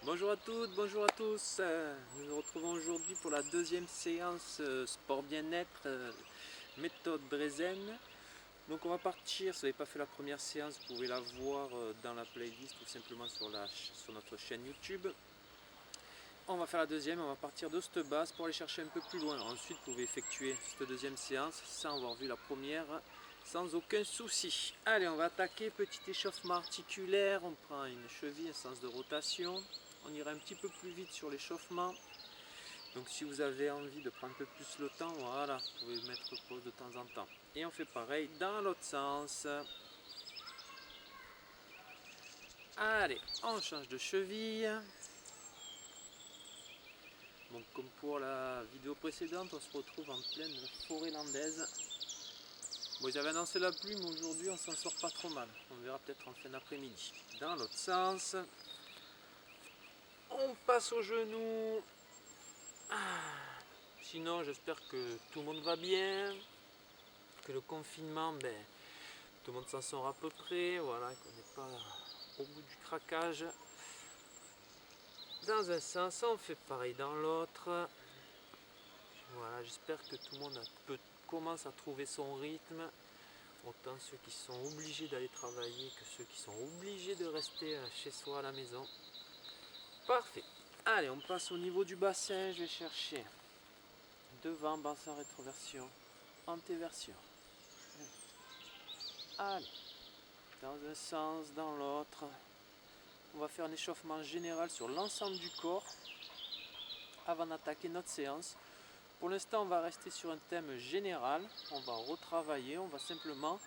Bonjour à toutes, bonjour à tous. Nous nous retrouvons aujourd'hui pour la deuxième séance sport bien-être méthode Brezen. Donc on va partir, si vous n'avez pas fait la première séance, vous pouvez la voir dans la playlist ou simplement sur notre chaîne YouTube. On va faire la deuxième, on va partir de cette base pour aller chercher un peu plus loin. Ensuite vous pouvez effectuer cette deuxième séance sans avoir vu la première, sans aucun souci. Allez, on va attaquer, petit échauffement articulaire, on prend une cheville, un sens de rotation. On ira un petit peu plus vite sur l'échauffement. Donc si vous avez envie de prendre un peu plus le temps, voilà, vous pouvez mettre pause de temps en temps. Et on fait pareil dans l'autre sens. Allez, on change de cheville. Donc comme pour la vidéo précédente, on se retrouve en pleine forêt landaise. Bon, ils avaient annoncé la pluie, mais aujourd'hui on s'en sort pas trop mal. On verra peut-être en fin d'après-midi. Dans l'autre sens, on passe au genou. Sinon, j'espère que tout le monde va bien, que le confinement, tout le monde s'en sort à peu près, voilà, qu'on n'est pas au bout du craquage. Dans un sens, on fait pareil dans l'autre. Voilà, j'espère que tout le monde commence à trouver son rythme. Autant ceux qui sont obligés d'aller travailler que ceux qui sont obligés de rester chez soi à la maison. Parfait. Allez, on passe au niveau du bassin. Je vais chercher devant, bassin, rétroversion, antéversion. Allez, dans un sens, dans l'autre. On va faire un échauffement général sur l'ensemble du corps avant d'attaquer notre séance. Pour l'instant, on va rester sur un thème général. On va retravailler, on va simplement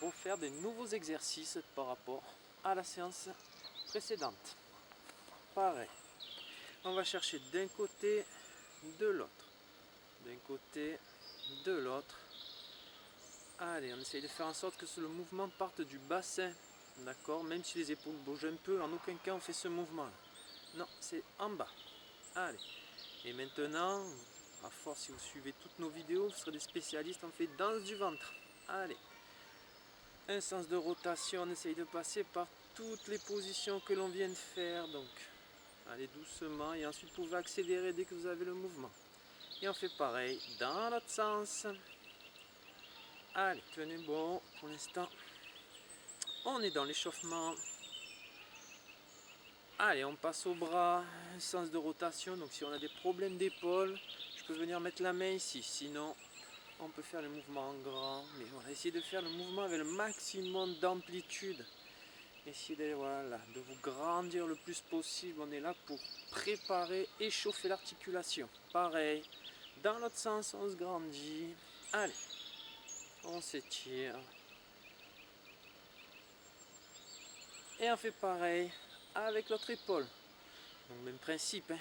refaire des nouveaux exercices par rapport à la séance précédente. Pareil, on va chercher d'un côté, de l'autre. D'un côté, de l'autre. Allez, on essaye de faire en sorte que le mouvement parte du bassin. D'accord, même si les épaules bougent un peu, en aucun cas on fait ce mouvement. Non, c'est en bas. Allez. Et maintenant, à force, si vous suivez toutes nos vidéos, vous serez des spécialistes en fait danse du ventre. Allez. Un sens de rotation, on essaye de passer par toutes les positions que l'on vient de faire. Donc, allez doucement et ensuite vous pouvez accélérer dès que vous avez le mouvement. Et on fait pareil dans l'autre sens. Allez, tenez bon pour l'instant. On est dans l'échauffement. Allez, on passe au bras, un sens de rotation. Donc si on a des problèmes d'épaule, je peux venir mettre la main ici. Sinon, on peut faire le mouvement en grand. Mais voilà, essayez de faire le mouvement avec le maximum d'amplitude. Essayez de, voilà, de vous grandir le plus possible. On est là pour préparer et chauffer l'articulation. Pareil, dans l'autre sens, on se grandit. Allez, on s'étire. Et on fait pareil avec l'autre épaule. Donc même principe, hein.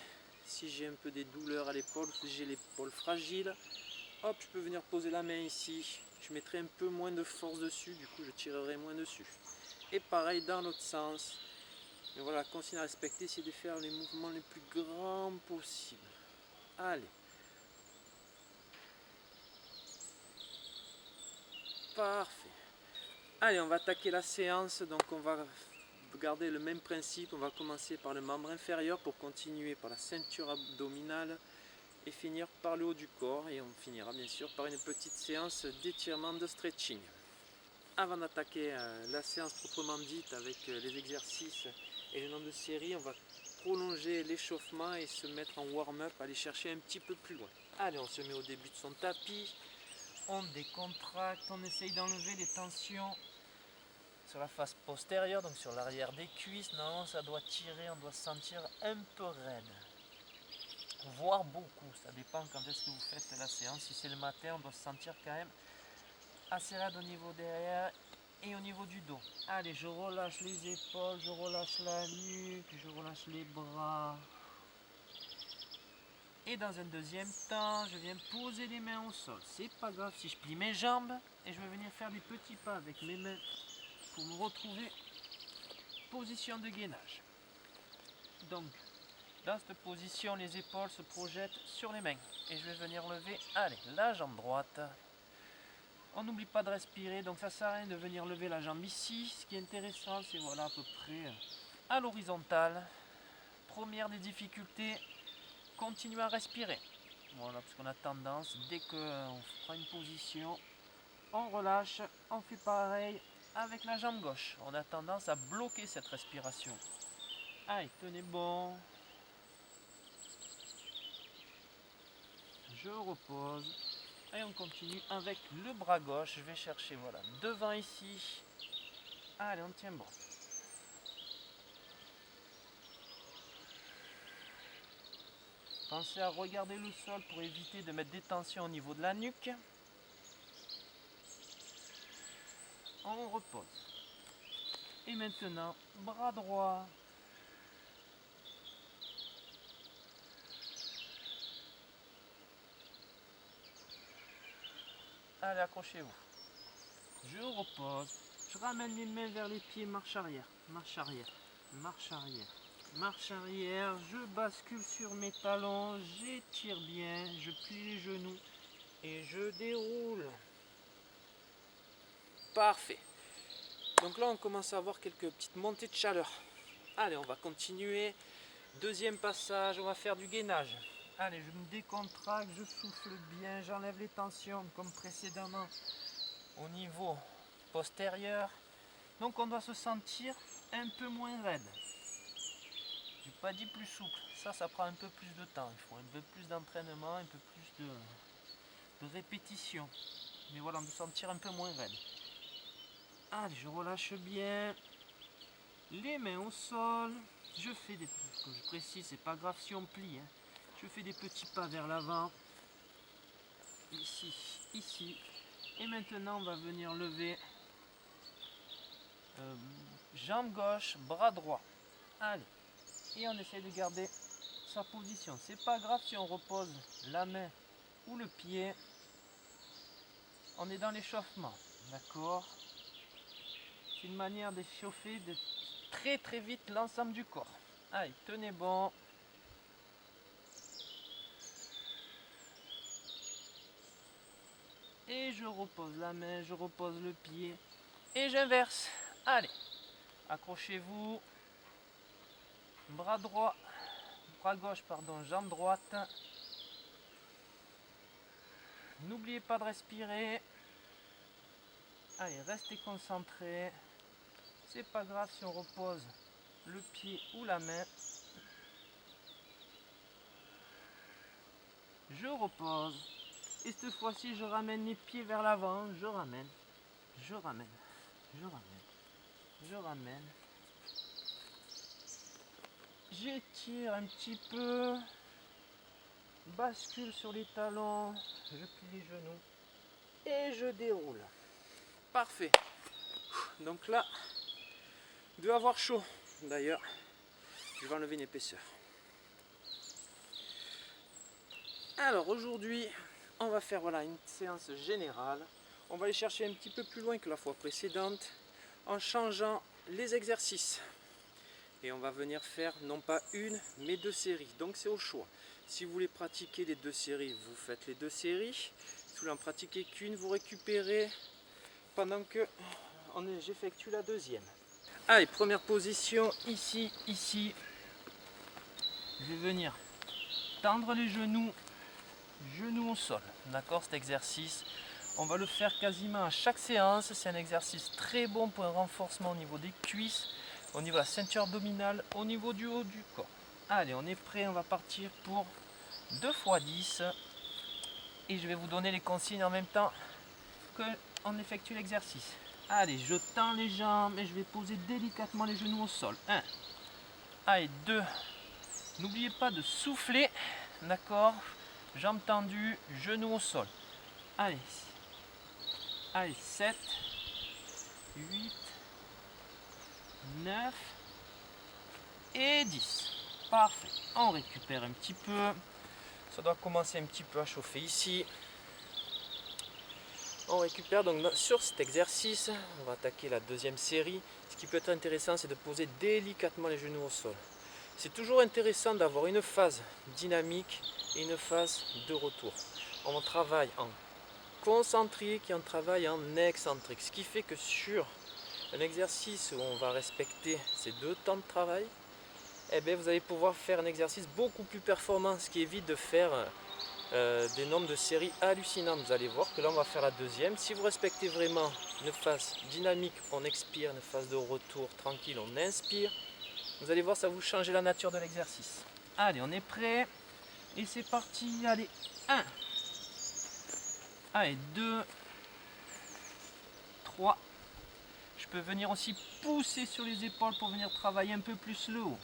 Si j'ai un peu des douleurs à l'épaule, si j'ai l'épaule fragile, hop, je peux venir poser la main ici. Je mettrai un peu moins de force dessus, du coup je tirerai moins dessus. Et pareil dans l'autre sens. Mais voilà, consigne à respecter, c'est de faire les mouvements les plus grands possibles. Allez. Parfait. Allez, on va attaquer la séance. Donc on va garder le même principe. On va commencer par le membre inférieur pour continuer par la ceinture abdominale et finir par le haut du corps. Et on finira bien sûr par une petite séance d'étirement, de stretching. Avant d'attaquer la séance proprement dite avec les exercices et les nombres de séries, on va prolonger l'échauffement et se mettre en warm-up, aller chercher un petit peu plus loin. Allez, on se met au début de son tapis, on décontracte, on essaye d'enlever les tensions sur la face postérieure, donc sur l'arrière des cuisses. Normalement ça doit tirer, on doit se sentir un peu raide, voire beaucoup, ça dépend quand est-ce que vous faites la séance. Si c'est le matin, on doit se sentir quand même assez raide au niveau derrière et au niveau du dos. Allez, je relâche les épaules, je relâche la nuque, je relâche les bras. Et dans un deuxième temps, je viens poser les mains au sol. C'est pas grave si je plie mes jambes et je vais venir faire des petits pas avec mes mains pour me retrouver position de gainage. Donc, dans cette position, les épaules se projettent sur les mains et je vais venir lever, allez, la jambe droite. On n'oublie pas de respirer, donc ça sert à rien de venir lever la jambe ici. Ce qui est intéressant, c'est voilà à peu près à l'horizontale. première des difficultés, continuez à respirer. Voilà, parce qu'on a tendance, dès qu'on prend une position, on relâche, on fait pareil avec la jambe gauche. On a tendance à bloquer cette respiration. Allez, tenez bon. Je repose. Et on continue avec le bras gauche. Je vais chercher, voilà, devant ici. Allez, on tient bon. Pensez à regarder le sol pour éviter de mettre des tensions au niveau de la nuque. On repose. Et maintenant, bras droit. Allez, accrochez-vous. Je repose. Je ramène mes mains vers les pieds, marche arrière, marche arrière, marche arrière, marche arrière. Je bascule sur mes talons, j'étire bien, je plie les genoux et je déroule. Parfait. Donc là, on commence à avoir quelques petites montées de chaleur. Allez, on va continuer. Deuxième passage, on va faire du gainage. Allez, je me décontracte, je souffle bien, j'enlève les tensions comme précédemment au niveau postérieur. Donc on doit se sentir un peu moins raide. Je n'ai pas dit plus souple. Ça prend un peu plus de temps. Il faut un peu plus d'entraînement, un peu plus de répétition. Mais voilà, on doit se sentir un peu moins raide. Allez, je relâche bien. Les mains au sol. Je fais des... Ce que je précise, c'est pas grave si on plie. Hein. Je fais des petits pas vers l'avant. Ici, ici. Et maintenant, on va venir lever jambe gauche, bras droit. Allez. Et on essaie de garder sa position. C'est pas grave si on repose la main ou le pied. On est dans l'échauffement. D'accord? C'est une manière d'échauffer de très vite l'ensemble du corps. Allez, tenez bon. Et je repose la main, je repose le pied. Et j'inverse. Allez, accrochez-vous. Bras droit, bras gauche, pardon, jambe droite. N'oubliez pas de respirer. Allez, restez concentrés. C'est pas grave si on repose le pied ou la main. Je repose. Et cette fois-ci, je ramène mes pieds vers l'avant. Je ramène. Je ramène. Je ramène. Je ramène. J'étire un petit peu. Bascule sur les talons. Je plie les genoux. Et je déroule. Parfait. Donc là, il doit avoir chaud. D'ailleurs, je vais enlever une épaisseur. Alors aujourd'hui, on va faire voilà, une séance générale. On va aller chercher un petit peu plus loin que la fois précédente en changeant les exercices. Et on va venir faire non pas une, mais 2 séries. Donc c'est au choix. Si vous voulez pratiquer les 2 séries, vous faites les 2 séries. Si vous voulez en pratiquer qu'une, vous récupérez pendant que j'effectue la deuxième. Allez, première position, ici, ici. Je vais venir tendre les genoux au sol. D'accord, cet exercice, on va le faire quasiment à chaque séance. C'est un exercice très bon pour un renforcement au niveau des cuisses, au niveau de la ceinture abdominale, au niveau du haut du corps. Allez, on est prêt, on va partir pour 2 x 10. Et je vais vous donner les consignes en même temps qu'on effectue l'exercice. Allez, je tends les jambes et je vais poser délicatement les genoux au sol. 1. Allez, 2. N'oubliez pas de souffler. D'accord? Jambes tendues, genoux au sol. Allez. Allez, 7. 8. 9. Et 10. Parfait. On récupère un petit peu. Ça doit commencer un petit peu à chauffer ici. On récupère donc sur cet exercice. On va attaquer la deuxième série. Ce qui peut être intéressant, c'est de poser délicatement les genoux au sol. C'est toujours intéressant d'avoir une phase dynamique et une phase de retour. On travaille en concentrique et on travaille en excentrique. Ce qui fait que sur un exercice où on va respecter ces 2 temps de travail, eh bien, vous allez pouvoir faire un exercice beaucoup plus performant, ce qui évite de faire des nombres de séries hallucinants. Vous allez voir que là on va faire la deuxième. Si vous respectez vraiment une phase dynamique, on expire, une phase de retour tranquille, on inspire. Vous allez voir, ça va vous changer la nature de l'exercice. Allez, on est prêt et c'est parti. Allez, 1, allez, 2, 3. Je peux venir aussi pousser sur les épaules pour venir travailler un peu plus le haut.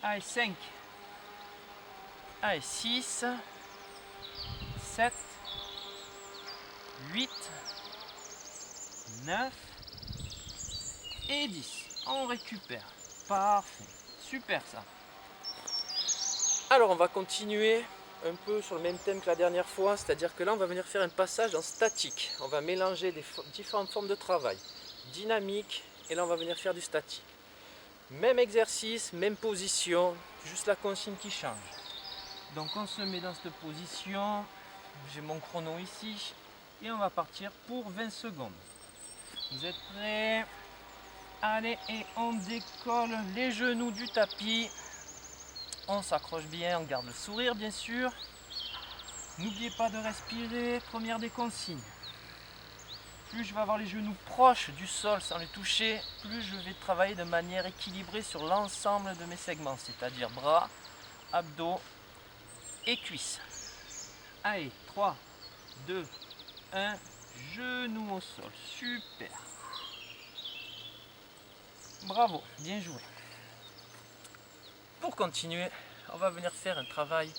Allez, 5, allez, 6, 7, 8, 9 et 10. On récupère. Parfait. Super ça. Alors on va continuer un peu sur le même thème que la dernière fois, c'est-à-dire que là on va venir faire un passage en statique. On va mélanger différentes formes de travail. Dynamique et là on va venir faire du statique. Même exercice, même position, juste la consigne qui change. Donc on se met dans cette position. J'ai mon chrono ici et on va partir pour 20 secondes. Vous êtes prêts? Allez, et on décolle les genoux du tapis. On s'accroche bien, on garde le sourire bien sûr. N'oubliez pas de respirer, première des consignes. Plus je vais avoir les genoux proches du sol sans les toucher, plus je vais travailler de manière équilibrée sur l'ensemble de mes segments, c'est-à-dire bras, abdos et cuisses. Allez, 3, 2, 1, genoux au sol, super. Bravo, bien joué. Pour continuer, on va venir faire un travail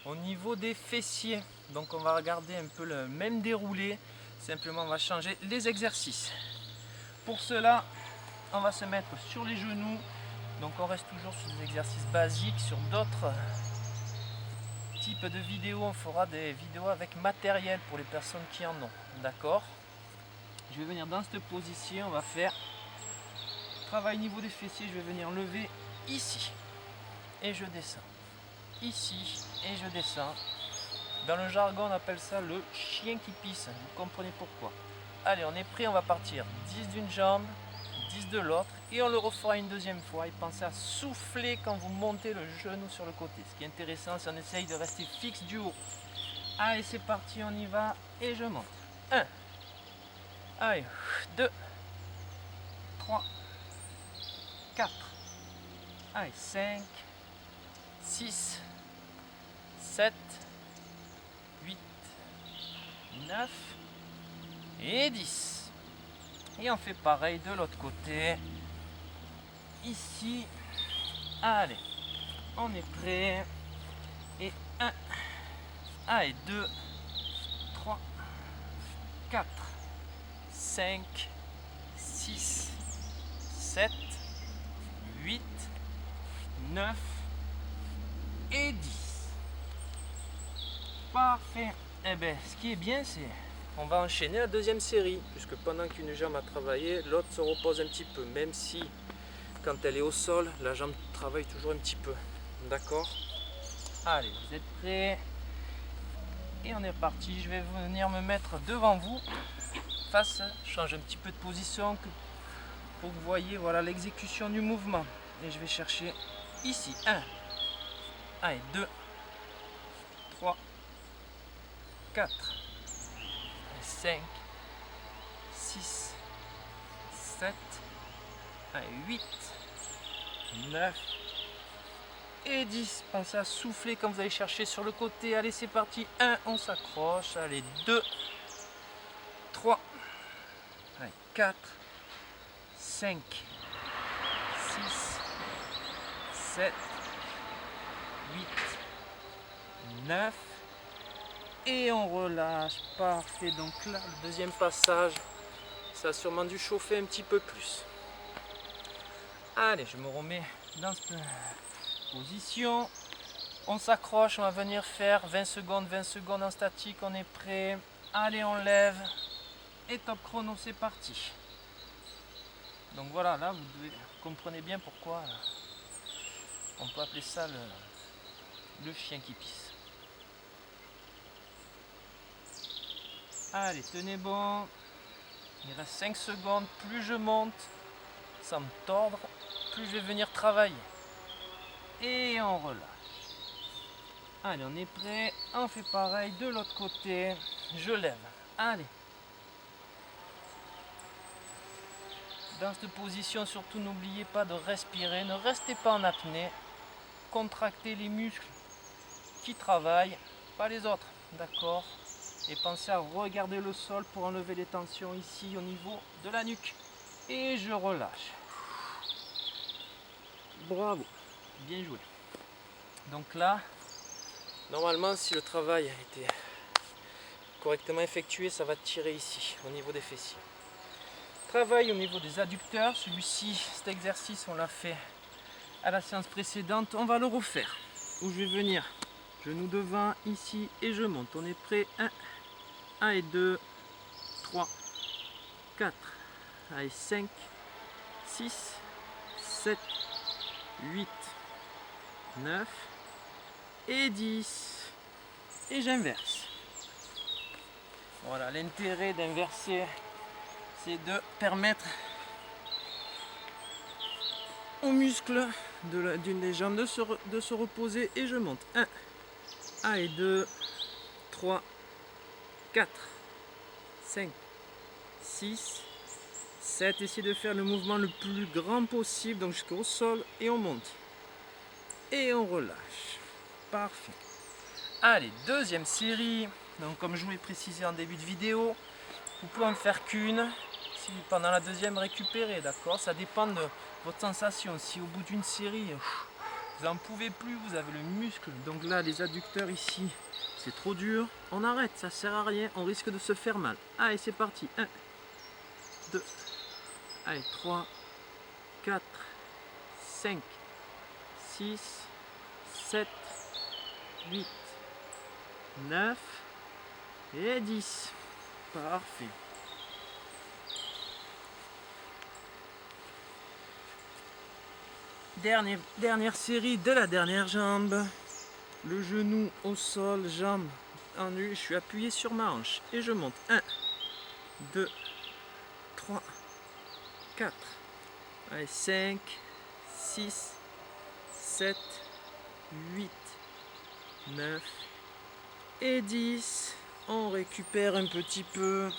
au niveau des fessiers. Donc on va regarder un peu le même déroulé, simplement on va changer les exercices. Pour cela, on va se mettre sur les genoux. Donc on reste toujours sur des exercices basiques. Sur d'autres types de vidéos, on fera des vidéos avec matériel pour les personnes qui en ont. D'accord? Je vais venir dans cette position, on va faire travail au niveau des fessiers. Je vais venir lever ici et je descends. Ici et je descends. Dans le jargon on appelle ça le chien qui pisse, vous comprenez pourquoi. Allez, on est prêt, on va partir 10 d'une jambe, 10 de l'autre et on le refera une deuxième fois et pensez à souffler quand vous montez le genou sur le côté. Ce qui est intéressant, c'est qu'on essaye de rester fixe du haut. Allez, c'est parti, on y va et je monte. 1, allez, 2, 3, 4, allez, 5, 6, 7, 8, 9 et 10. Et on fait pareil de l'autre côté. Ici. Allez, on est prêt. Et 1, allez, 2, 3, 4, 5, 6, 7, 8, 9 et 10. Parfait. Eh bien, ce qui est bien, c'est on va enchaîner la deuxième série, puisque pendant qu'une jambe a travaillé, l'autre se repose un petit peu, même si quand elle est au sol, la jambe travaille toujours un petit peu. D'accord? Allez, vous êtes prêts? Et on est parti. Je vais venir me mettre devant vous, face, change un petit peu de position pour que vous voyez voilà l'exécution du mouvement. Et je vais chercher ici. 1, allez, 2, 3, 4, 5, 6, 7, 8, 9 et 10. Pensez à souffler quand vous allez chercher sur le côté. Allez, c'est parti. 1, on s'accroche. Allez, 2, 3, 4, 5, 6, 7, 8, 9 et on relâche. Parfait. Donc là, le deuxième passage, ça a sûrement dû chauffer un petit peu plus. Allez, je me remets dans cette position. On s'accroche, on va venir faire 20 secondes en statique. On est prêt. Allez, on lève. Et top chrono, c'est parti. Donc voilà, là, vous comprenez bien pourquoi on peut appeler ça le chien qui pisse. Allez, tenez bon. Il reste 5 secondes. Plus je monte sans me tordre, plus je vais venir travailler. et on relâche. Allez, on est prêt, on fait pareil de l'autre côté, je lève, allez. Dans cette position, surtout n'oubliez pas de respirer, ne restez pas en apnée, contractez les muscles qui travaillent, pas les autres, d'accord? Et pensez à regarder le sol pour enlever les tensions ici au niveau de la nuque. Et je relâche. Bravo, bien joué. Donc là, normalement, si le travail a été correctement effectué, ça va tirer ici, au niveau des fessiers. Travail au niveau des adducteurs. Celui-ci, cet exercice, on l'a fait à la séance précédente. On va le refaire. Où je vais venir, genou devant, ici, et je monte. On est prêt. 1 et 2, 3, 4, allez, 5, 6, 7, 8, 9 et 10. Et j'inverse. Voilà, l'intérêt d'inverser, c'est de permettre aux muscles d'une des jambes de se reposer. Et je monte. 1 et 2, 3, 4, 5, 6, 7. Essayez de faire le mouvement le plus grand possible, donc jusqu'au sol, et on monte. Et on relâche. Parfait. Allez, deuxième série. Donc comme je vous l'ai précisé en début de vidéo, vous pouvez en faire qu'une. Si pendant la deuxième, récupérez, d'accord? Ça dépend de votre sensation. Si au bout d'une série, vous n'en pouvez plus, vous avez le muscle, donc là les adducteurs ici, c'est trop dur, on arrête, ça sert à rien, on risque de se faire mal. Allez, c'est parti. 1, 2, allez, 3, 4, 5, 6, 7, 8, 9 et 10. Parfait. Dernière série de la dernière jambe. Le genou au sol, jambe en nu. Je suis appuyé sur ma hanche et je monte. 1, 2, 3, 4, allez, 5, 6, 7, 8, 9 et 10. On récupère un petit peu.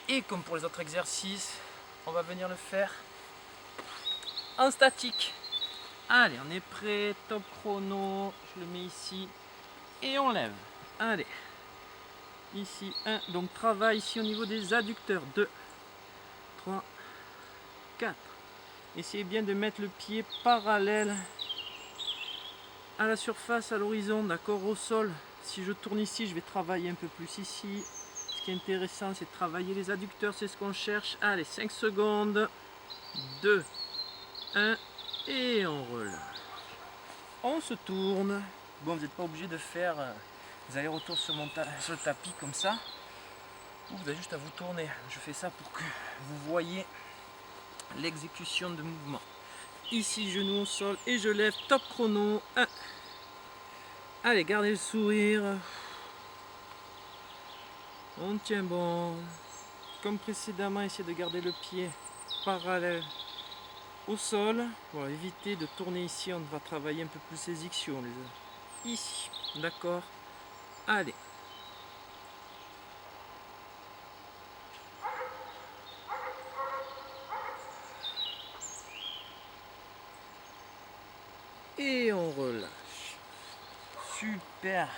Et comme pour les autres exercices, on va venir le faire en statique. Allez, on est prêt, top chrono, je le mets ici et on lève. Allez, ici 1, donc travail ici au niveau des adducteurs. 2, 3, 4. Essayez bien de mettre le pied parallèle à la surface, à l'horizon, d'accord, au sol. Si je tourne ici, je vais travailler un peu plus ici. Ce qui est intéressant, c'est de travailler les adducteurs, c'est ce qu'on cherche. Allez, 5 secondes. 2, 1 et on relâche. On se tourne. Bon, vous n'êtes pas obligé de faire des allers-retours sur le tapis comme ça. Vous avez juste à vous tourner. Je fais ça pour que vous voyez l'exécution de mouvement. Ici, genou au sol et je lève. Top chrono. 1. Allez, gardez le sourire. On tient bon. Comme précédemment, essayez de garder le pied parallèle au sol. Pour éviter de tourner ici, on va travailler un peu plus les ischions. Ici, d'accord. Allez. Et on relâche. Super.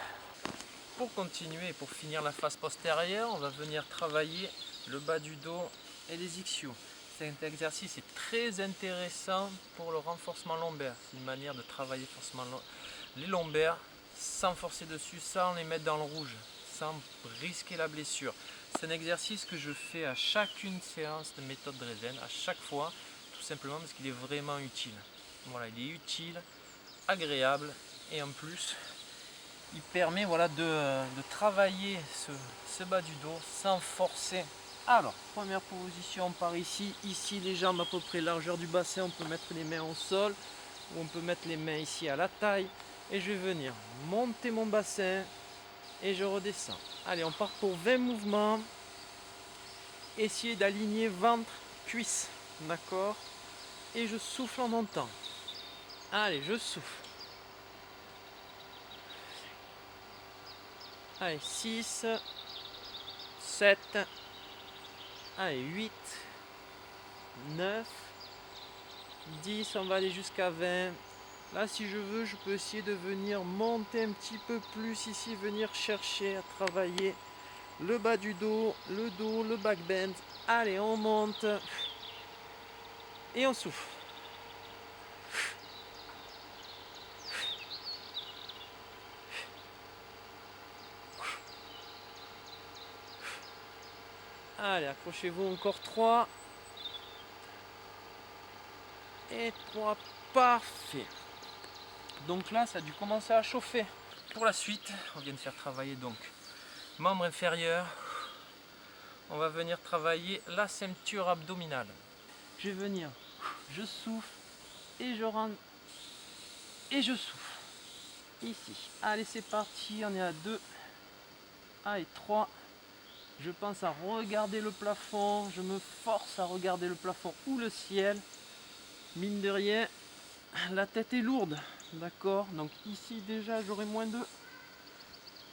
Pour continuer, pour finir la face postérieure, on va venir travailler le bas du dos et les ischios. Cet exercice est très intéressant pour le renforcement lombaire. C'est une manière de travailler forcément les lombaires sans forcer dessus, sans les mettre dans le rouge, sans risquer la blessure. C'est un exercice que je fais à chacune séance de méthode Drezen, à chaque fois, tout simplement parce qu'il est vraiment utile. Voilà, il est utile, agréable et en plus il permet, voilà, de travailler ce bas du dos sans forcer. Alors, première position par ici. Ici, les jambes à peu près largeur du bassin. On peut mettre les mains au sol ou on peut mettre les mains ici à la taille. Et je vais venir monter mon bassin et je redescends. Allez, on part pour 20 mouvements. Essayez d'aligner ventre, cuisse. D'accord? Et je souffle en montant. Allez, je souffle. Allez, 6, 7, allez, 8, 9, 10, on va aller jusqu'à 20. Là, si je veux, je peux essayer de venir monter un petit peu plus ici, venir chercher à travailler le bas du dos, le back bend. Allez, on monte et on souffle. Allez, accrochez-vous, encore 3. Et 3, parfait. Donc là, ça a dû commencer à chauffer. Pour la suite, on vient de faire travailler donc membre inférieur. On va venir travailler la ceinture abdominale. Je vais venir, je souffle et je rentre et je souffle. Ici. Allez, c'est parti, on est à 2. Allez, 3. Je pense à regarder le plafond, je me force à regarder le plafond ou le ciel. Mine de rien, la tête est lourde, d'accord? Donc ici déjà j'aurai moins de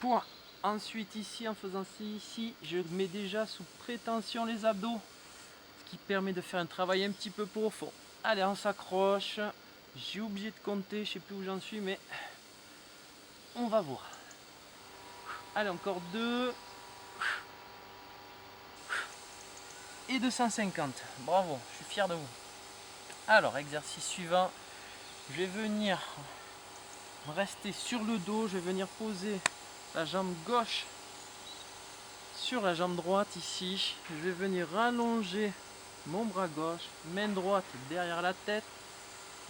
poids. Ensuite ici, en faisant ici, je mets déjà sous prétention les abdos, ce qui permet de faire un travail un petit peu profond. Allez, on s'accroche. J'ai oublié de compter, je sais plus où j'en suis, mais on va voir. Allez, encore 2. Et 250. Bravo, je suis fier de vous. Alors, exercice suivant. Je vais venir rester sur le dos. Je vais venir poser la jambe gauche sur la jambe droite ici. Je vais venir rallonger mon bras gauche, main droite derrière la tête.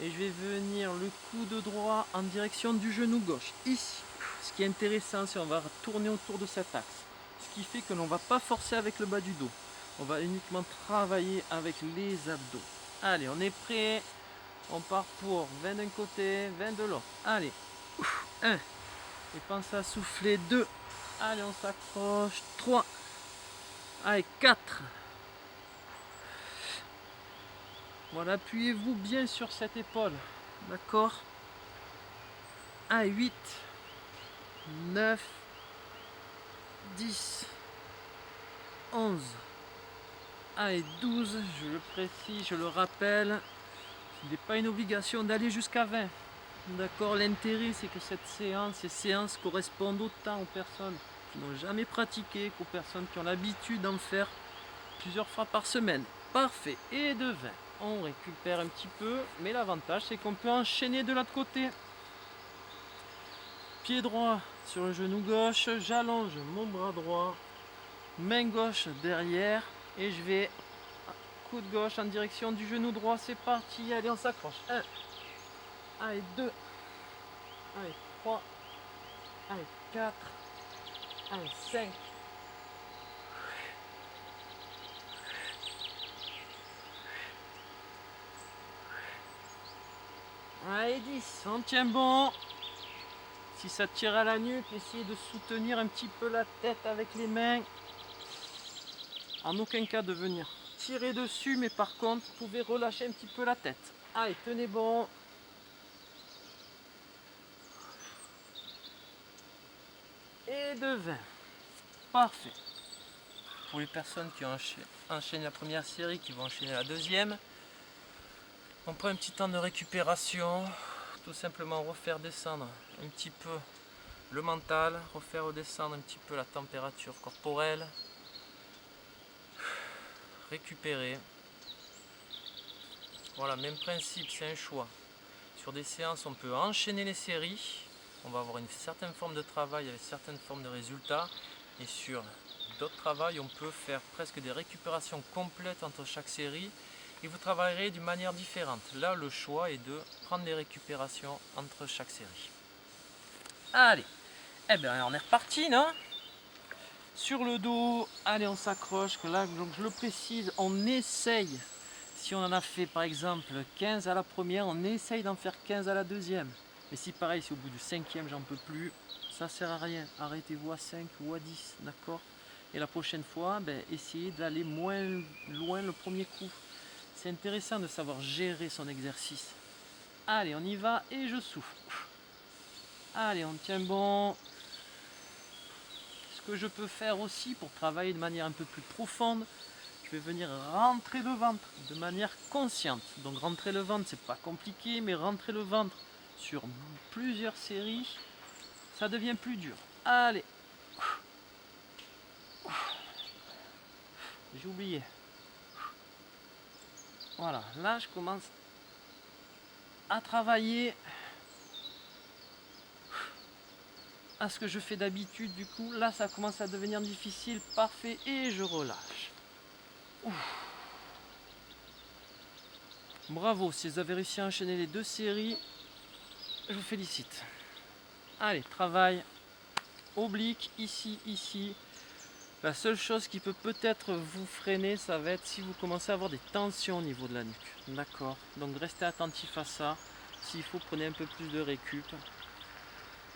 Et je vais venir le coude droit en direction du genou gauche. Ici. Ce qui est intéressant, c'est qu'on va tourner autour de cet axe. Ce qui fait que l'on ne va pas forcer avec le bas du dos. On va uniquement travailler avec les abdos. Allez, on est prêt. On part pour 20 d'un côté, 20 de l'autre. Allez, 1. Et pensez à souffler 2. Allez, on s'accroche. 3. Allez, 4. Voilà, appuyez-vous bien sur cette épaule. D'accord? Allez, 8. 9. 10. 11. Allez, 12, je le précise, je le rappelle, il n'est pas une obligation d'aller jusqu'à 20. D'accord, l'intérêt c'est que ces séances correspondent autant aux personnes qui n'ont jamais pratiqué qu'aux personnes qui ont l'habitude d'en faire plusieurs fois par semaine. Parfait, et de 20, on récupère un petit peu, mais l'avantage c'est qu'on peut enchaîner de l'autre côté. Pied droit sur le genou gauche, j'allonge mon bras droit, main gauche derrière. Et je vais coude gauche en direction du genou droit. C'est parti. Allez, on s'accroche. 1. Allez, 2. Allez, 3. Allez, 4. Allez, 5. Allez, 10. On tient bon. Si ça tire à la nuque, essayez de soutenir un petit peu la tête avec les mains. En aucun cas de venir tirer dessus, mais par contre, vous pouvez relâcher un petit peu la tête. Allez, tenez bon. Et de 20. Parfait. Pour les personnes qui ont enchaîné la première série, qui vont enchaîner la deuxième, on prend un petit temps de récupération. Tout simplement refaire descendre un petit peu le mental, refaire redescendre un petit peu la température corporelle. Récupérer. Voilà, même principe, c'est un choix. Sur des séances, on peut enchaîner les séries. On va avoir une certaine forme de travail avec certaines formes de résultats. Et sur d'autres travails, on peut faire presque des récupérations complètes entre chaque série. Et vous travaillerez d'une manière différente. Là, le choix est de prendre des récupérations entre chaque série. Allez, eh bien, on est reparti, non ? Sur le dos, allez, on s'accroche. Là, donc je le précise, on essaye. Si on en a fait par exemple 15 à la première, on essaye d'en faire 15 à la deuxième. Mais si pareil, si au bout du 5e j'en peux plus, ça sert à rien. Arrêtez-vous à 5 ou à 10, d'accord? Et la prochaine fois, essayez d'aller moins loin le premier coup. C'est intéressant de savoir gérer son exercice. Allez, on y va et je souffle. Allez, on tient bon. Ce que je peux faire aussi pour travailler de manière un peu plus profonde, je vais venir rentrer le ventre de manière consciente. Donc rentrer le ventre, c'est pas compliqué, mais rentrer le ventre sur plusieurs séries, ça devient plus dur. Allez. J'ai oublié. Voilà, là je commence à travailler à ce que je fais d'habitude. Du coup, là ça commence à devenir difficile. Parfait, et je relâche. Bravo, si vous avez réussi à enchaîner les 2 séries, je vous félicite. Allez, travail oblique, ici, ici. La seule chose qui peut peut-être vous freiner, ça va être si vous commencez à avoir des tensions au niveau de la nuque. D'accord, donc restez attentif à ça. S'il faut, prenez un peu plus de récup.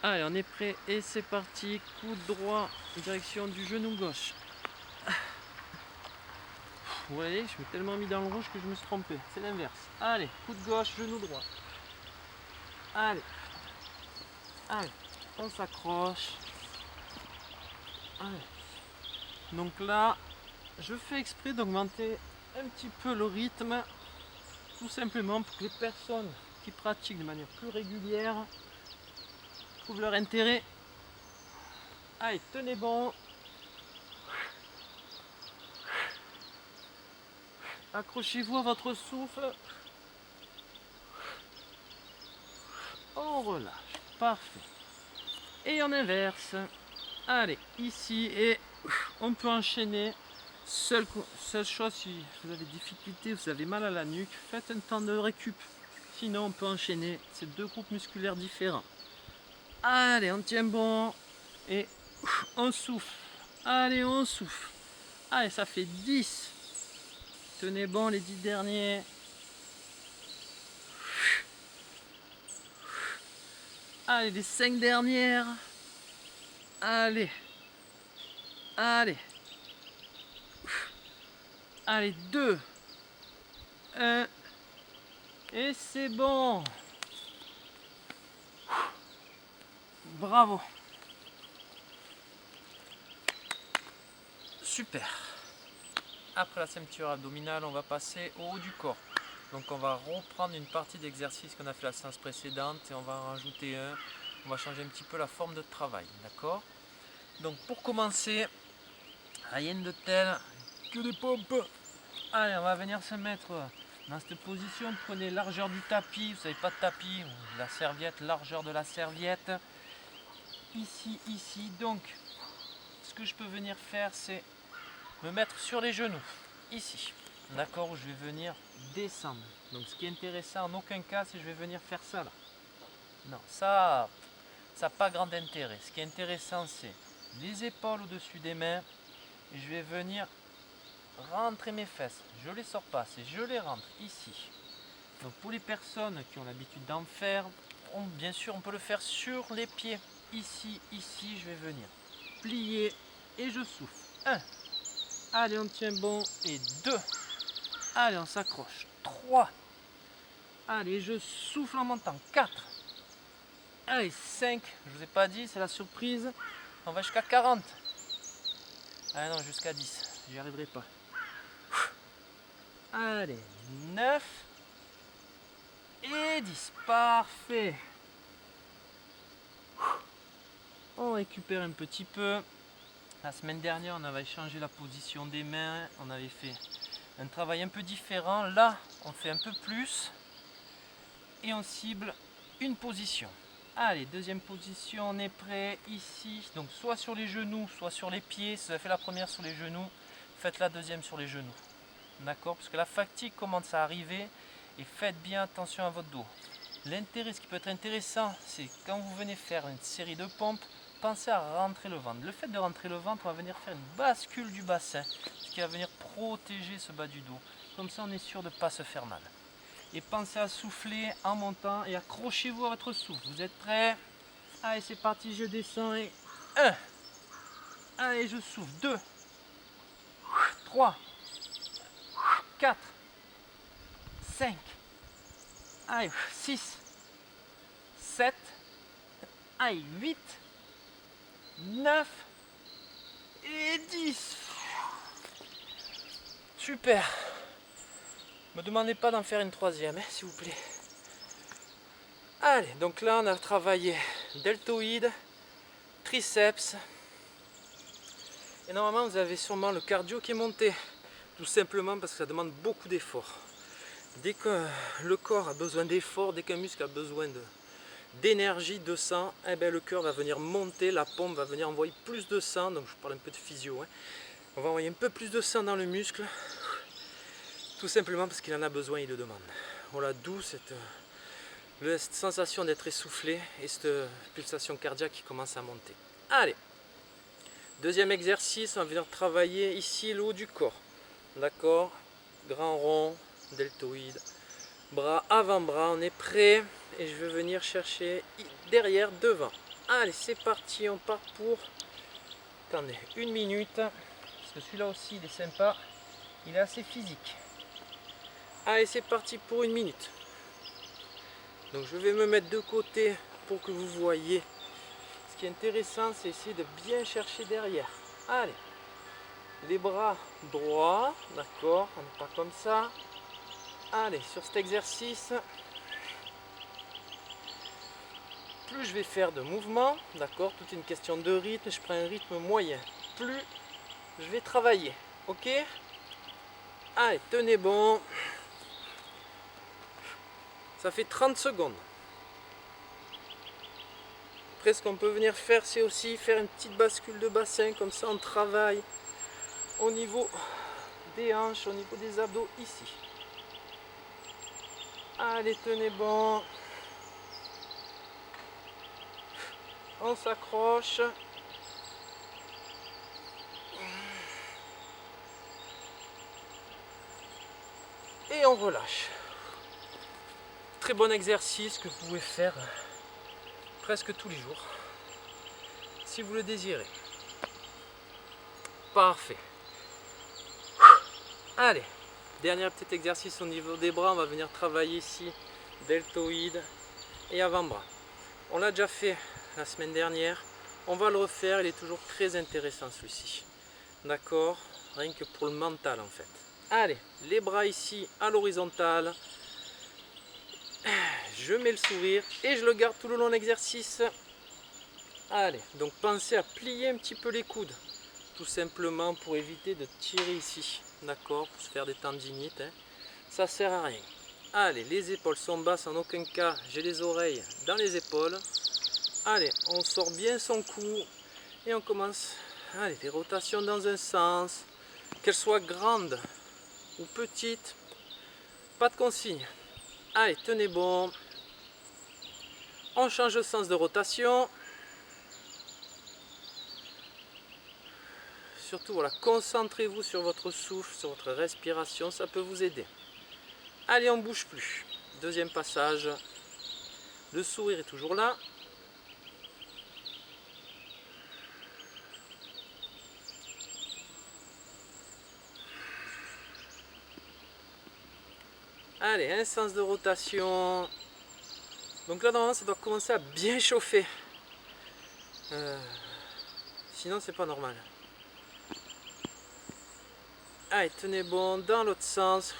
Allez, on est prêt et c'est parti. Coup droit, direction du genou gauche. Vous voyez, je me suis tellement mis dans le rouge que je me suis trompé. C'est l'inverse. Allez, coup de gauche, genou droit. Allez. Allez, on s'accroche. Allez. Donc là, je fais exprès d'augmenter un petit peu le rythme, tout simplement pour que les personnes qui pratiquent de manière plus régulière trouvent leur intérêt. Allez, tenez bon. Accrochez-vous à votre souffle. On relâche. Parfait. Et on inverse. Allez, ici, et on peut enchaîner. Seule chose, si vous avez des difficultés, vous avez mal à la nuque, faites un temps de récup. Sinon, on peut enchaîner ces 2 groupes musculaires différents. Allez, on tient bon. Et on souffle. Allez, on souffle. Allez, ça fait 10. Tenez bon les 10 derniers. Allez, les 5 dernières. Allez. Allez. Allez, 2. 1. Et c'est bon. Bravo. Super. Après la ceinture abdominale, on va passer au haut du corps. Donc on va reprendre une partie d'exercice qu'on a fait la séance précédente et on va en rajouter un. On va changer un petit peu la forme de travail, d'accord? Donc pour commencer, rien de tel que des pompes. Allez, on va venir se mettre dans cette position. Prenez largeur du tapis, vous n'avez pas de tapis, la serviette, largeur de la serviette. Ici, ici. Donc, ce que je peux venir faire, c'est me mettre sur les genoux, ici. D'accord, où je vais venir descendre. Donc ce qui est intéressant en aucun cas, c'est que je vais venir faire ça là. Non, ça n'a pas grand intérêt. Ce qui est intéressant, c'est les épaules au-dessus des mains. Et je vais venir rentrer mes fesses. Je ne les sors pas, c'est je les rentre ici. Donc pour les personnes qui ont l'habitude d'en faire, bien sûr on peut le faire sur les pieds. Ici, ici, je vais venir plier et je souffle. 1. Allez, on tient bon. Et 2. Allez, on s'accroche. 3. Allez, je souffle en montant. 4. Allez, 5. Je vous ai pas dit, c'est la surprise. On va jusqu'à 40. Ah non, jusqu'à 10. J'y arriverai pas. Allez, 9. Et 10. Parfait. On récupère un petit peu. La semaine dernière, on avait changé la position des mains. On avait fait un travail un peu différent. Là, on fait un peu plus. Et on cible une position. Allez, deuxième position, on est prêt ici. Donc soit sur les genoux, soit sur les pieds. Si vous avez fait la première sur les genoux, faites la deuxième sur les genoux. D'accord? Parce que la fatigue commence à arriver. Et faites bien attention à votre dos. L'intérêt, ce qui peut être intéressant, c'est quand vous venez faire une série de pompes, pensez à rentrer le ventre. Le fait de rentrer le ventre va venir faire une bascule du bassin, ce qui va venir protéger ce bas du dos. Comme ça, on est sûr de ne pas se faire mal. Et pensez à souffler en montant et accrochez-vous à votre souffle. Vous êtes prêts? Allez, c'est parti, je descends et 1. Allez, je souffle. 2. 3. 4. 5. Allez, 6. 7, allez, 8, 9 et 10. Super. Me demandez pas d'en faire une troisième, hein, s'il vous plaît. Allez, donc là on a travaillé deltoïde, triceps. Et normalement vous avez sûrement le cardio qui est monté. Tout simplement parce que ça demande beaucoup d'efforts. Dès que le corps a besoin d'efforts, dès qu'un muscle a besoin d'énergie, de sang, eh ben le cœur va venir monter, la pompe va venir envoyer plus de sang. Donc je parle un peu de physio. Hein. On va envoyer un peu plus de sang dans le muscle. Tout simplement parce qu'il en a besoin, il le demande. Voilà, d'où cette sensation d'être essoufflé et cette pulsation cardiaque qui commence à monter. Allez, deuxième exercice, on va venir travailler ici le haut du corps. D'accord, grand rond, deltoïde, bras, avant-bras, on est prêt. Et je vais venir chercher derrière, devant. Allez, c'est parti, on part pour... Attendez, 1 minute. Parce que celui-là aussi, il est sympa. Il est assez physique. Allez, c'est parti pour 1 minute. Donc je vais me mettre de côté pour que vous voyez. Ce qui est intéressant, c'est essayer de bien chercher derrière. Allez, les bras droits, d'accord, on n'est pas comme ça. Allez, sur cet exercice, plus je vais faire de mouvements, d'accord, toute une question de rythme, je prends un rythme moyen. Plus je vais travailler, ok? Allez, tenez bon. Ça fait 30 secondes. Après, ce qu'on peut venir faire, c'est aussi faire une petite bascule de bassin, comme ça on travaille au niveau des hanches, au niveau des abdos ici. Allez, tenez bon. On s'accroche. Et on relâche. Très bon exercice que vous pouvez faire presque tous les jours, si vous le désirez. Parfait. Allez, dernier petit exercice au niveau des bras. On va venir travailler ici deltoïde et avant-bras. On l'a déjà fait la semaine dernière. On va le refaire. Il est toujours très intéressant celui-ci. D'accord? Rien que pour le mental en fait. Allez, les bras ici à l'horizontale. Je mets le sourire et je le garde tout le long de l'exercice. Allez, donc pensez à plier un petit peu les coudes. Tout simplement pour éviter de tirer ici. D'accord? Pour se faire des tendinites. Hein. Ça sert à rien. Allez, les épaules sont basses en aucun cas. J'ai les oreilles dans les épaules. Allez, on sort bien son cou. Et on commence. Allez, les rotations dans un sens. Qu'elles soient grandes ou petites. Pas de consigne. Allez, tenez bon. On change de sens de rotation. Surtout, voilà, concentrez-vous sur votre souffle, sur votre respiration, ça peut vous aider. Allez, on ne bouge plus. Deuxième passage. Le sourire est toujours là. Allez, un sens de rotation. Donc là, normalement, ça doit commencer à bien chauffer. Sinon, c'est pas normal. Allez, tenez bon, dans l'autre sens.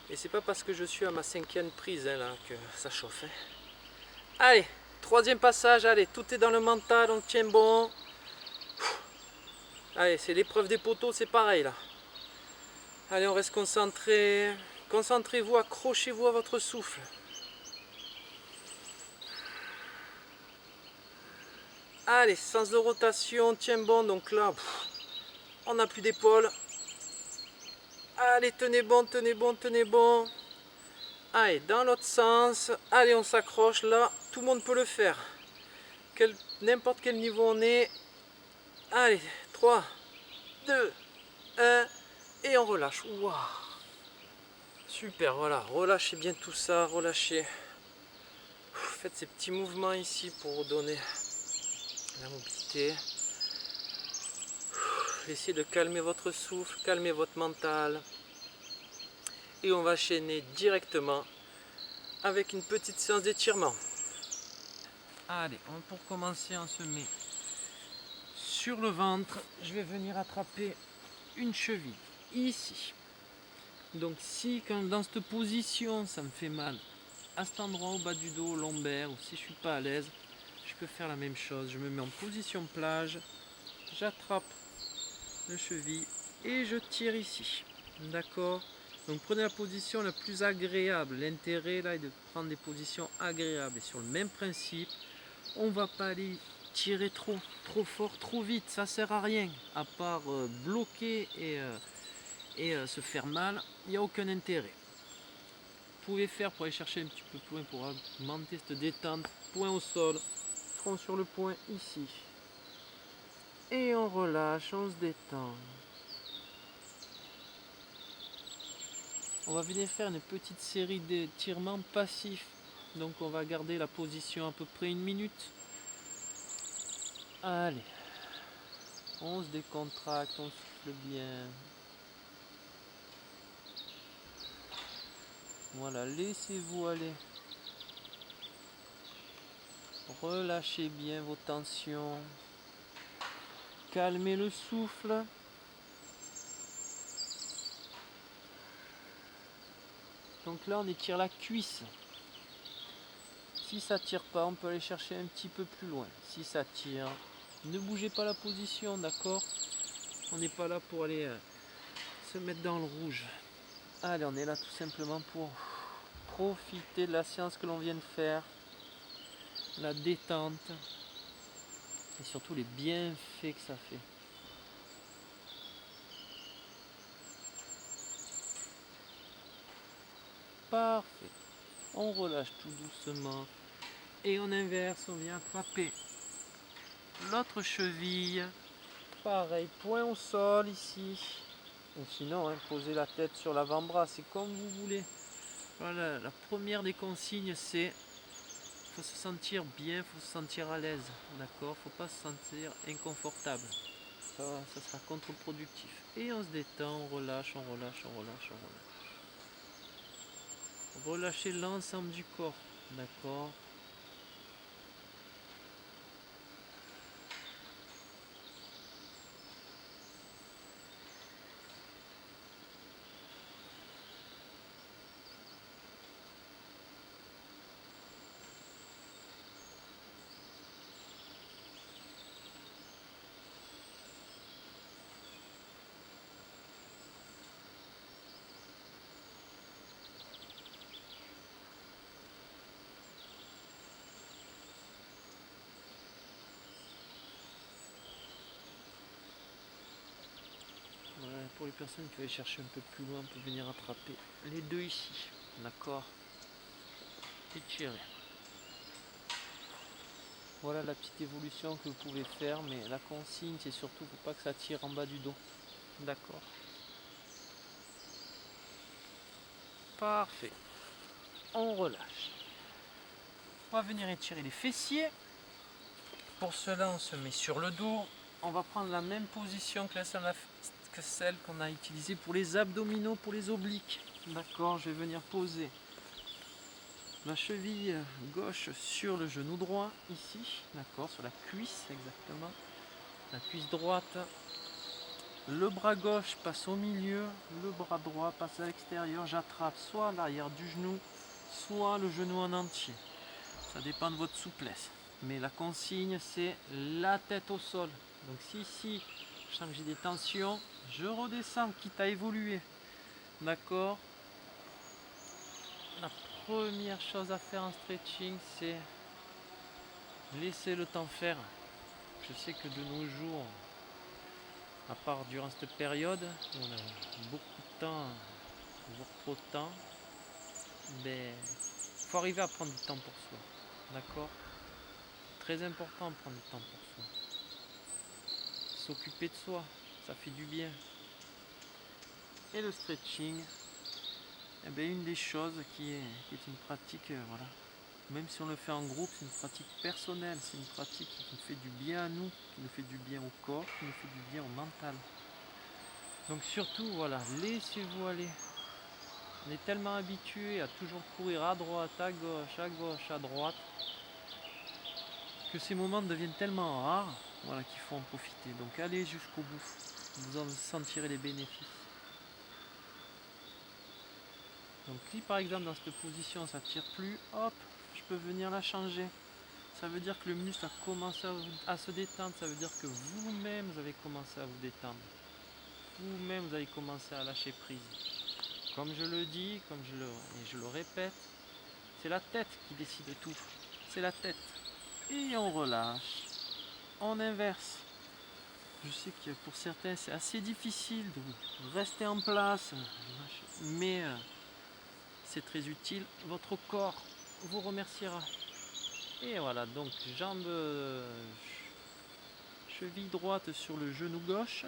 Et c'est pas parce que je suis à ma 5e prise hein, là, que ça chauffe. Hein. Allez, troisième passage, allez, tout est dans le mental, on tient bon. Allez, c'est l'épreuve des poteaux, c'est pareil là. Allez, on reste concentré. Concentrez-vous, accrochez-vous à votre souffle. Allez, sens de rotation, tiens bon, donc là, on n'a plus d'épaule. Allez, tenez bon, tenez bon, tenez bon. Allez, dans l'autre sens. Allez, on s'accroche là, tout le monde peut le faire. N'importe quel niveau on est. Allez, 3, 2, 1, et on relâche. Wow. Super, voilà, relâchez bien tout ça, relâchez. Faites ces petits mouvements ici pour donner la mobilité. Essayez de calmer votre souffle, calmer votre mental. et on va enchaîner directement avec une petite séance d'étirement. Allez, pour commencer, on se met sur le ventre. Je vais venir attraper une cheville ici. Donc si dans cette position ça me fait mal à cet endroit au bas du dos, lombaire, ou si je suis pas à l'aise, je peux faire la même chose. Je me mets en position plage, j'attrape le cheville et je tire ici. D'accord? Donc prenez la position la plus agréable. L'intérêt là est de prendre des positions agréables. Et sur le même principe, on va pas aller tirer trop fort, trop vite. Ça sert à rien. À part bloquer et se faire mal, il n'y a aucun intérêt. Vous pouvez faire pour aller chercher un petit peu plus loin pour augmenter cette détente. Point au sol, front sur le point ici. Et on relâche, on se détend. On va venir faire une petite série d'étirements passifs. Donc on va garder la position à peu près 1 minute. Allez, on se décontracte, on souffle bien. Voilà, laissez-vous aller. Relâchez bien vos tensions. Calmez le souffle. Donc là, on étire la cuisse. Si ça tire pas, on peut aller chercher un petit peu plus loin. Si ça tire, ne bougez pas la position, d'accord? On n'est pas là pour aller se mettre dans le rouge. Allez, on est là tout simplement pour profiter de la séance que l'on vient de faire, la détente et surtout les bienfaits que ça fait. Parfait. On relâche tout doucement et on inverse, on vient attraper l'autre cheville. Pareil, point au sol ici. Ou sinon, posez la tête sur l'avant-bras, c'est comme vous voulez. Voilà, la première des consignes, c'est faut se sentir bien, faut se sentir à l'aise, d'accord? Faut pas se sentir inconfortable. Ça sera contre-productif. Et on se détend, on relâche, on relâche, on relâche, on relâche. Relâchez l'ensemble du corps, d'accord? Voilà, pour les personnes qui veulent chercher un peu plus loin, on peut venir attraper les deux ici, d'accord? Étirez. Voilà la petite évolution que vous pouvez faire, mais la consigne c'est surtout faut pas que ça tire en bas du dos, d'accord? Parfait. On relâche. On va venir étirer les fessiers. Pour cela, on se met sur le dos. On va prendre la même position que celle qu'on a utilisée pour les abdominaux, pour les obliques. D'accord, je vais venir poser ma cheville gauche sur le genou droit, ici. D'accord, sur la cuisse exactement. La cuisse droite. Le bras gauche passe au milieu, le bras droit passe à l'extérieur. J'attrape soit l'arrière du genou, soit le genou en entier. Ça dépend de votre souplesse. Mais la consigne, c'est la tête au sol. Donc si ici, je sens que j'ai des tensions, je redescends, quitte à évoluer. D'accord? La première chose à faire en stretching, c'est laisser le temps faire. Je sais que de nos jours, à part durant cette période, où on a beaucoup de temps, voire trop de temps, mais il faut arriver à prendre du temps pour soi. D'accord? Très important de prendre du temps pour soi. S'occuper de soi, ça fait du bien. Et le stretching, eh bien, une des choses qui est une pratique, voilà. Même si on le fait en groupe, c'est une pratique personnelle, c'est une pratique qui nous fait du bien à nous, qui nous fait du bien au corps, qui nous fait du bien au mental. Donc surtout, voilà, laissez-vous aller. On est tellement habitué à toujours courir à droite, à gauche, à droite, que ces moments deviennent tellement rares, voilà, qu'il faut en profiter. Donc allez jusqu'au bout, vous en sentirez les bénéfices. Donc si par exemple dans cette position ça ne tire plus, hop, je peux venir la changer. Ça veut dire que le muscle a commencé à se détendre, ça veut dire que vous-même vous avez commencé à vous détendre. Vous-même vous avez commencé à lâcher prise. Comme je le dis, et je le répète, c'est la tête qui décide de tout. C'est la tête. Et on relâche. On inverse. Je sais que pour certains c'est assez difficile de rester en place, mais c'est très utile. Votre corps vous remerciera. Et voilà, donc jambe, cheville droite sur le genou gauche,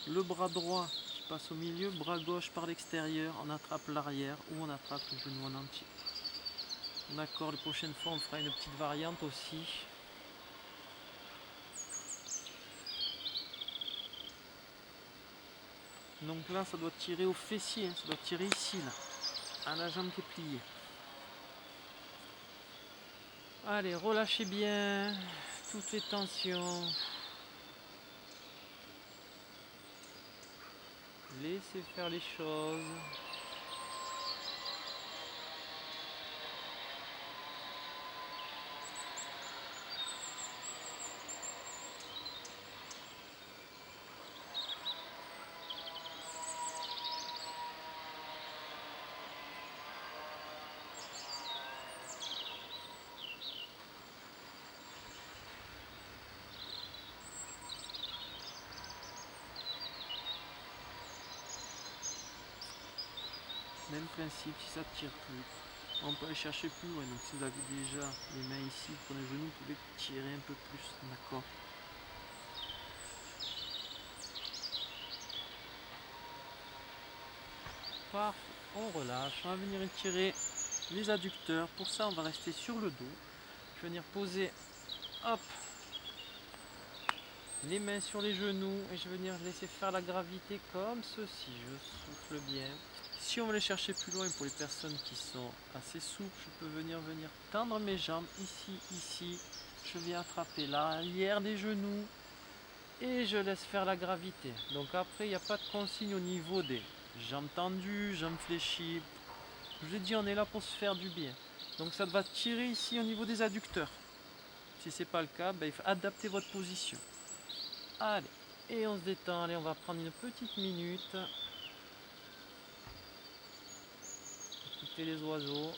le bras droit qui passe au milieu, bras gauche par l'extérieur, on attrape l'arrière ou on attrape le genou en entier. D'accord, les prochaines fois on fera une petite variante aussi. Donc là ça doit tirer au fessier, ça doit tirer ici là, à la jambe qui est pliée. Allez, relâchez bien toutes les tensions. Laissez faire les choses. Même principe, si ça ne tire plus, on peut aller chercher plus loin. Donc si vous avez déjà les mains ici, vous prenez le genou, vous pouvez tirer un peu plus, d'accord. Parfait, on relâche, on va venir étirer les adducteurs. Pour ça, on va rester sur le dos. Je vais venir poser, hop, les mains sur les genoux et je vais venir laisser faire la gravité comme ceci. Je souffle bien. Si on veut aller chercher plus loin pour les personnes qui sont assez souples, je peux venir tendre mes jambes ici. Je viens attraper l'arrière des genoux et je laisse faire la gravité. Donc après, il n'y a pas de consigne au niveau des jambes tendues, jambes fléchies. Je vous ai dit, on est là pour se faire du bien. Donc ça va tirer ici au niveau des adducteurs. Si ce n'est pas le cas, il faut adapter votre position. Allez, et on se détend. Allez, on va prendre une petite minute. Écoutez les oiseaux.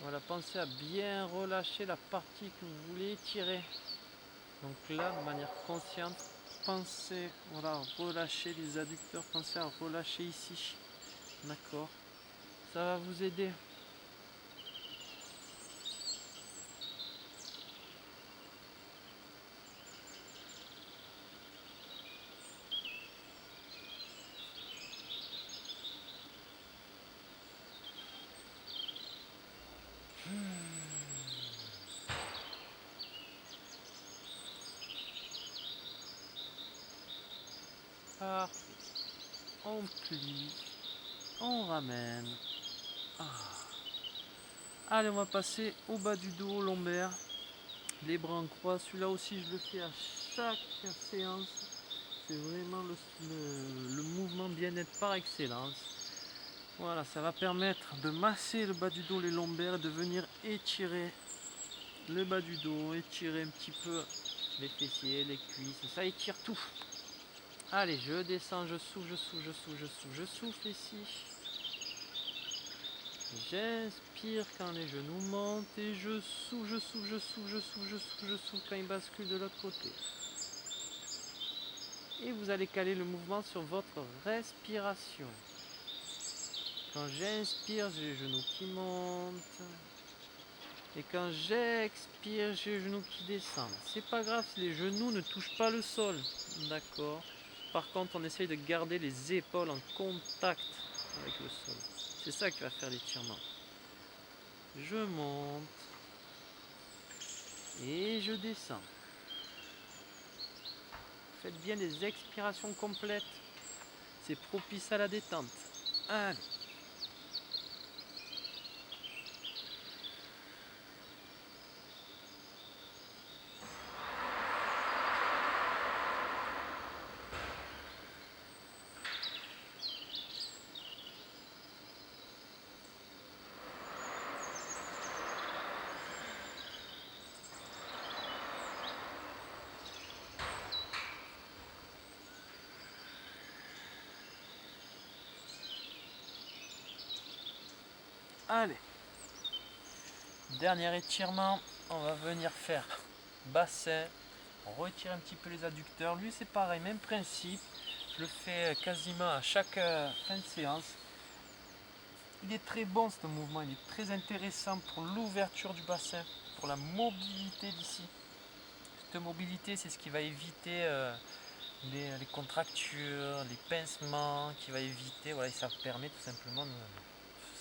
Voilà, pensez à bien relâcher la partie que vous voulez étirer. Donc là, de manière consciente, pensez, voilà, relâcher les adducteurs, pensez à relâcher ici. D'accord, ça va vous aider. Parfait. On plie, on ramène. Ah. Allez, on va passer au bas du dos, lombaire, les bras en croix. Celui-là aussi, je le fais à chaque séance. C'est vraiment le mouvement bien-être par excellence. Voilà, ça va permettre de masser le bas du dos, les lombaires, et de venir étirer le bas du dos, étirer un petit peu les fessiers, les cuisses, ça étire tout. Allez, je descends, je souffle, je souffle ici. J'inspire quand les genoux montent et je souffle, je souffle quand ils basculent de l'autre côté. Et vous allez caler le mouvement sur votre respiration. Quand j'inspire, j'ai les genoux qui montent. Et quand j'expire, j'ai les genoux qui descendent. C'est pas grave si les genoux ne touchent pas le sol. D'accord. Par contre, on essaye de garder les épaules en contact avec le sol. C'est ça qui va faire l'étirement. je monte et je descends. Faites bien les expirations complètes, c'est propice à la détente. Allez. Allez, dernier étirement, on va venir faire bassin, on retire un petit peu les adducteurs, lui c'est pareil, même principe, je le fais quasiment à chaque fin de séance. Il est très bon ce mouvement, il est très intéressant pour l'ouverture du bassin, pour la mobilité d'ici. Cette mobilité c'est ce qui va éviter les contractures, les pincements, qui va éviter, voilà, et ça permet tout simplement de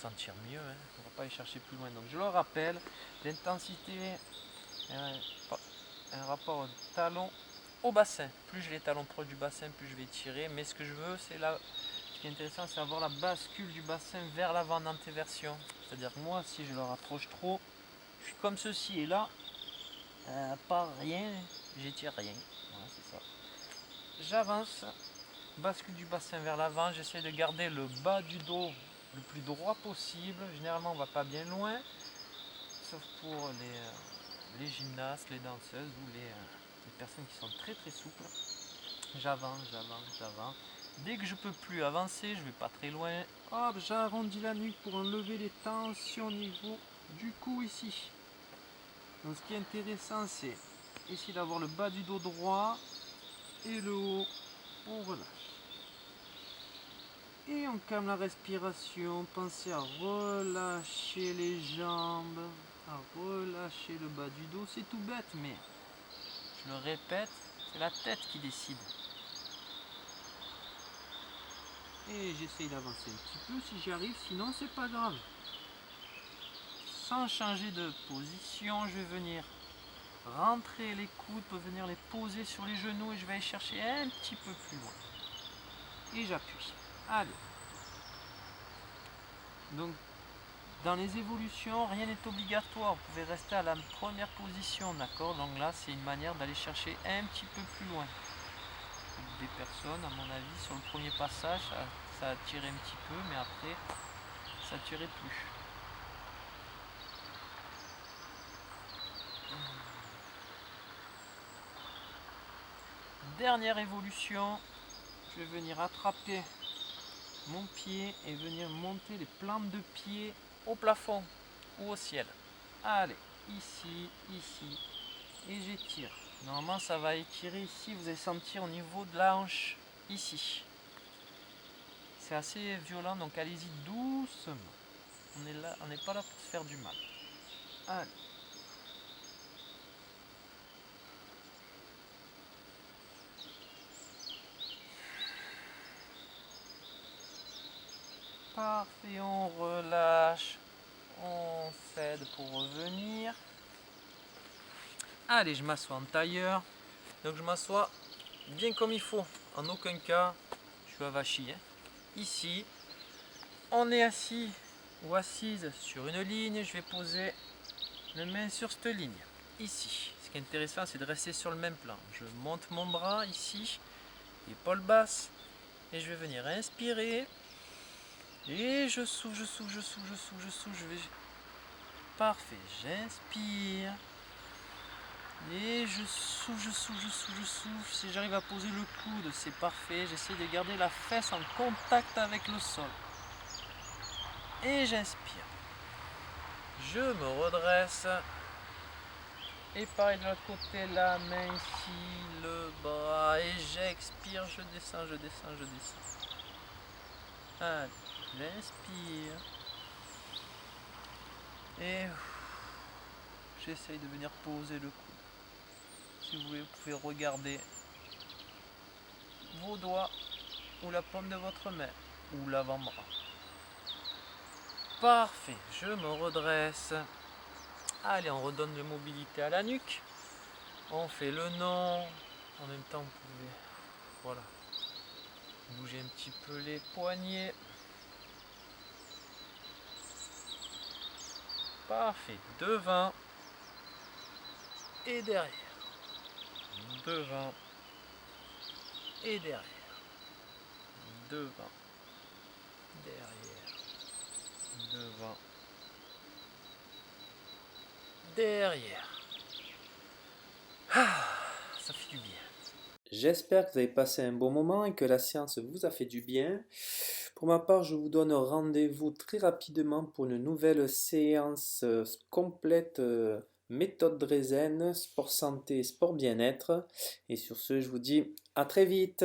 sentir mieux, hein. On ne va pas y chercher plus loin. Donc je le rappelle, l'intensité, un rapport talon au bassin. Plus j'ai les talons proches du bassin, plus je vais tirer. Mais ce que je veux, c'est là, ce qui est intéressant, c'est avoir la bascule du bassin vers l'avant en antéversion. C'est-à-dire que moi, si je le rapproche trop, je suis comme ceci. Et là, pas rien, j'étire rien. Voilà, c'est ça. J'avance, bascule du bassin vers l'avant, j'essaie de garder le bas du dos le plus droit possible. Généralement on va pas bien loin, sauf pour les gymnastes, les danseuses ou les personnes qui sont très très souples. J'avance. Dès que je peux plus avancer, je vais pas très loin, hop, j'arrondis la nuque pour enlever les tensions au niveau du cou ici. Donc ce qui est intéressant, c'est essayer d'avoir le bas du dos droit et le haut, on relâche. Et on calme la respiration, pensez à relâcher les jambes, à relâcher le bas du dos, c'est tout bête mais je le répète, c'est la tête qui décide. Et j'essaye d'avancer un petit peu si j'y arrive, sinon c'est pas grave. Sans changer de position, je vais venir rentrer les coudes pour venir les poser sur les genoux et je vais aller chercher un petit peu plus loin. Et j'appuie. Allez. Donc dans les évolutions, rien n'est obligatoire, vous pouvez rester à la première position, d'accord? Donc là, c'est une manière d'aller chercher un petit peu plus loin. Des personnes, à mon avis, sur le premier passage, ça a tiré un petit peu, mais après, ça tirait plus. Dernière évolution, je vais venir attraper mon pied et venir monter les plantes de pied au plafond ou au ciel. Allez, ici, et j'étire. Normalement ça va étirer ici, vous allez sentir au niveau de la hanche, ici. C'est assez violent, donc allez-y doucement. On n'est pas là pour se faire du mal. Allez. Parfait, on relâche, on cède pour revenir. Allez, je m'assois en tailleur. Donc je m'assois bien comme il faut. En aucun cas, je suis avachi. Ici, on est assis ou assise sur une ligne. Je vais poser mes mains sur cette ligne. Ici, ce qui est intéressant, c'est de rester sur le même plan. Je monte mon bras ici, épaule basse, et je vais venir inspirer. Et je souffle, je vais... Parfait, j'inspire. Et je souffle. Si j'arrive à poser le coude, c'est parfait. J'essaie de garder la fesse en contact avec le sol. Et j'inspire. Je me redresse. Et pareil de l'autre côté, la main ici, le bras. Et j'expire, je descends. Allez, j'inspire. Et j'essaye de venir poser le coude. Si vous voulez, vous pouvez regarder vos doigts ou la paume de votre main ou l'avant-bras. Parfait, je me redresse. Allez, on redonne de mobilité à la nuque. On fait le nom. En même temps, vous pouvez, voilà, bouger un petit peu les poignets. Parfait, devant et derrière. Devant et derrière. Devant, derrière, devant, derrière. Ah, ça fait du bien. J'espère que vous avez passé un bon moment et que la séance vous a fait du bien. Pour ma part, je vous donne rendez-vous très rapidement pour une nouvelle séance complète méthode Drezen, sport santé, sport bien-être. Et sur ce, je vous dis à très vite.